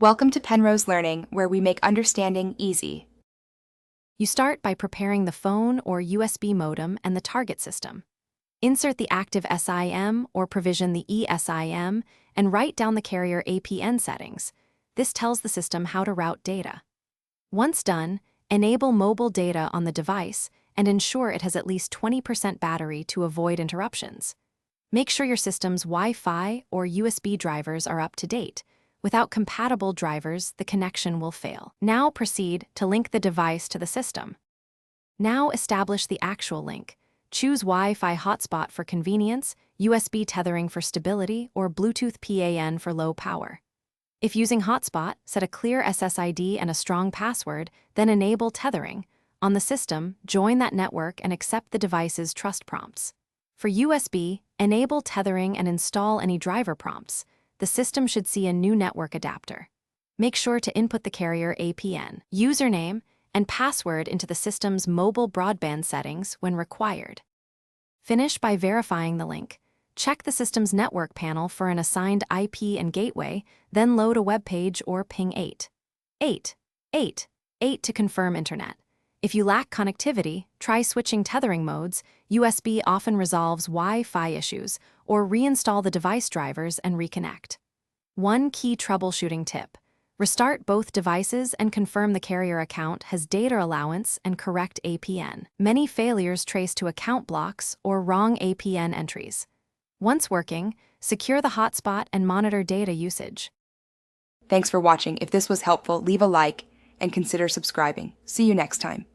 Welcome to Penrose Learning, where we make understanding easy. You start by preparing the phone or USB modem and the target system. Insert the active SIM or provision the eSIM and write down the carrier APN settings. This tells the system how to route data. Once done, enable mobile data on the device and ensure it has at least 20% battery to avoid interruptions. Make sure your system's Wi-Fi or USB drivers are up to date. Without compatible drivers, the connection will fail. Now proceed to link the device to the system. Now establish the actual link. Choose Wi-Fi hotspot for convenience, USB tethering for stability, or Bluetooth PAN for low power. If using hotspot, set a clear SSID and a strong password, then enable tethering. On the system, join that network and accept the device's trust prompts. For USB, enable tethering and install any driver prompts. The system should see a new network adapter. Make sure to input the carrier APN, username, and password into the system's mobile broadband settings when required. Finish by verifying the link. Check the system's network panel for an assigned IP and gateway, then load a web page or ping 8 to confirm internet. If you lack connectivity, try switching tethering modes. USB often resolves Wi-Fi issues, or reinstall the device drivers and reconnect. One key troubleshooting tip: restart both devices and confirm the carrier account has data allowance and correct APN. Many failures trace to account blocks or wrong APN entries. Once working, secure the hotspot and monitor data usage. Thanks for watching. If this was helpful, leave a like and consider subscribing. See you next time.